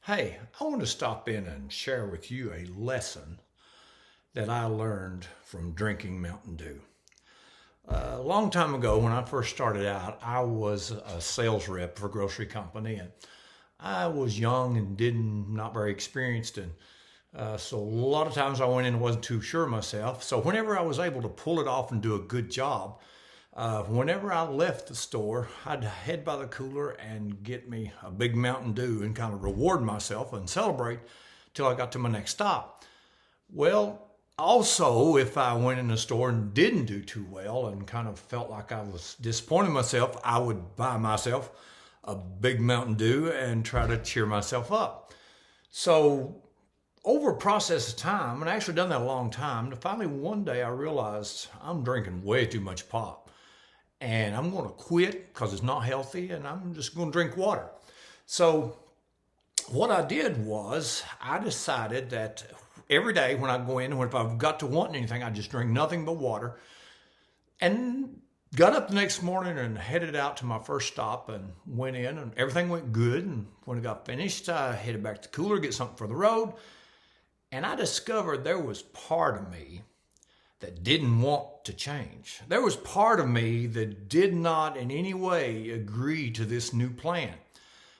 Hey, I want to stop in and share with you a lesson that I learned from drinking Mountain Dew. A long time ago, when I first started out, I was a sales rep for a grocery company, and I was young and not very experienced, and so a lot of times I went in and wasn't too sure of myself. So whenever I was able to pull it off and do a good job, whenever I left the store, I'd head by the cooler and get me a big Mountain Dew and kind of reward myself and celebrate till I got to my next stop. Well, also, if I went in the store and didn't do too well and kind of felt like I was disappointing myself, I would buy myself a big Mountain Dew and try to cheer myself up. So over a process of time, and I actually done that a long time, finally one day I realized I'm drinking way too much pop and I'm going to quit because it's not healthy and I'm just going to drink water. So what I did was I decided that every day when I go in, if I've got to want anything, I just drink nothing but water. And got up the next morning and headed out to my first stop and went in and everything went good. And when it got finished, I headed back to the cooler, get something for the road. And I discovered there was part of me that didn't want to change. There was part of me that did not in any way agree to this new plan.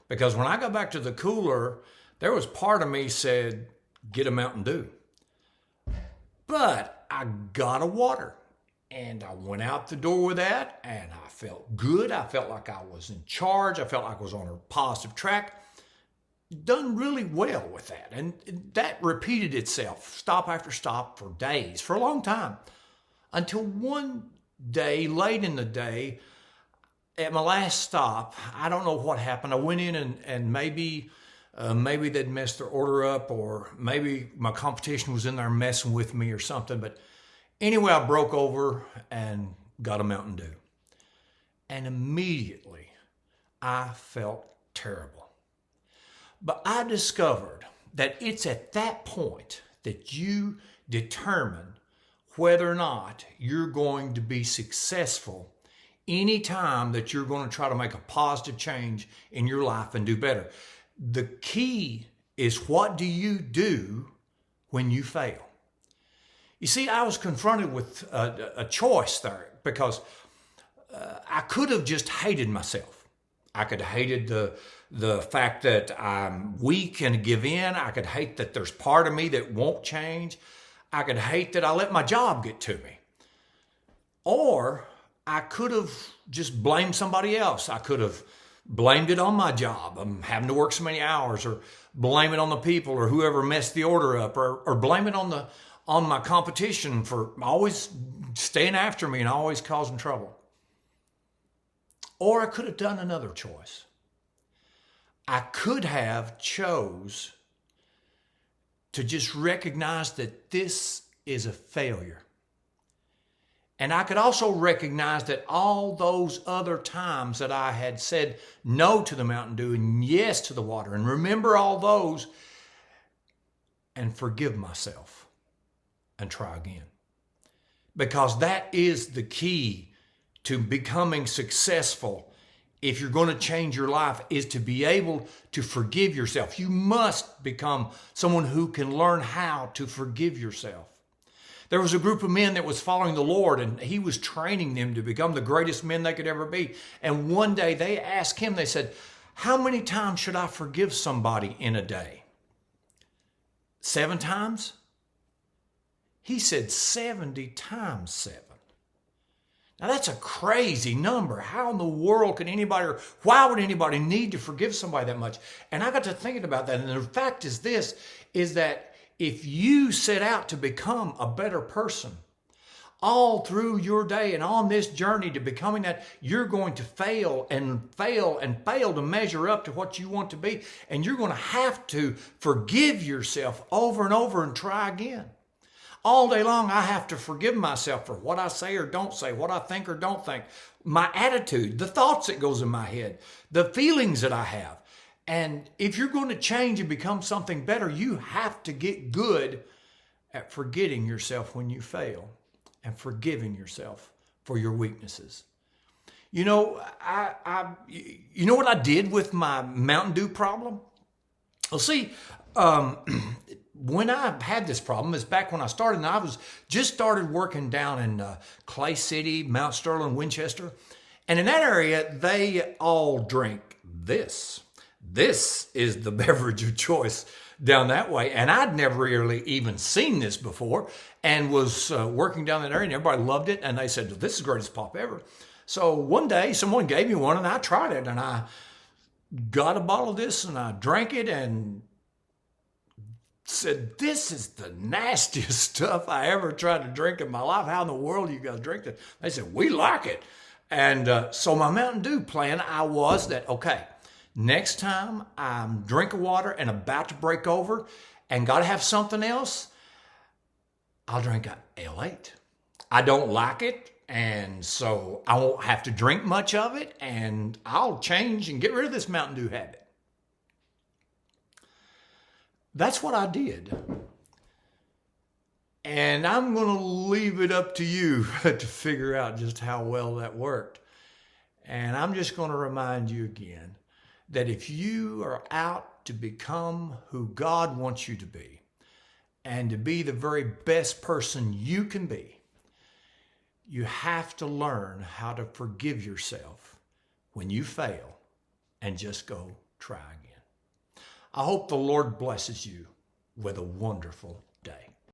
Because when I got back to the cooler, there was part of me said, get a Mountain Dew. But I got a water and I went out the door with that and I felt good. I felt like I was in charge. I felt like I was on a positive track. Done really well with that. And that repeated itself stop after stop for days, for a long time. Until one day, late in the day, at my last stop, I don't know what happened. I went in and maybe they'd messed their order up, or maybe my competition was in there messing with me or something. But anyway, I broke over and got a Mountain Dew. And immediately I felt terrible. But I discovered that it's at that point that you determine whether or not you're going to be successful anytime that you're going to try to make a positive change in your life and do better. The key is, what do you do when you fail? You see, I was confronted with a choice there because I could have just hated myself. I could have hated the fact that I'm weak and give in. I could hate that there's part of me that won't change. I could hate that I let my job get to me. Or I could have just blamed somebody else. I could have blamed it on my job. I'm having to work so many hours, or blame it on the people or whoever messed the order up, or blame it on my competition for always staying after me and always causing trouble. Or I could have done another choice. I could have chose to just recognize that this is a failure. And I could also recognize that all those other times that I had said no to the Mountain Dew and yes to the water, and remember all those and forgive myself and try again. Because that is the key to becoming successful. If you're going to change your life, is to be able to forgive yourself. You must become someone who can learn how to forgive yourself. There was a group of men that was following the Lord, and he was training them to become the greatest men they could ever be. And one day they asked him, they said, how many times should I forgive somebody in a day? 7 times? He said 70 times 7. Now that's a crazy number. How in the world can anybody, or why would anybody need to forgive somebody that much? And I got to thinking about that. And the fact is this, is that if you set out to become a better person all through your day and on this journey to becoming that, you're going to fail and fail and fail to measure up to what you want to be. And you're going to have to forgive yourself over and over and try again. All day long, I have to forgive myself for what I say or don't say, what I think or don't think, my attitude, the thoughts that goes in my head, the feelings that I have. And if you're going to change and become something better, you have to get good at forgetting yourself when you fail and forgiving yourself for your weaknesses. You know, you know what I did with my Mountain Dew problem? Well, see, um, when I had this problem is back when I started, and I was just started working down in Clay City, Mount Sterling, Winchester. And in that area, they all drink this. This is the beverage of choice down that way. And I'd never really even seen this before and was working down that area, and everybody loved it. And they said, this is the greatest pop ever. So one day, someone gave me one, and I tried it, and I got a bottle of this, and I drank it, and said, this is the nastiest stuff I ever tried to drink in my life. How in the world do you guys drink it? They said, we like it. And so my Mountain Dew plan, I was that, okay, next time I'm drinking water and about to break over and got to have something else, I'll drink an Ale8. I don't like it, and so I won't have to drink much of it, and I'll change and get rid of this Mountain Dew habit. That's what I did. And I'm going to leave it up to you to figure out just how well that worked. And I'm just going to remind you again that if you are out to become who God wants you to be and to be the very best person you can be, you have to learn how to forgive yourself when you fail and just go try again. I hope the Lord blesses you with a wonderful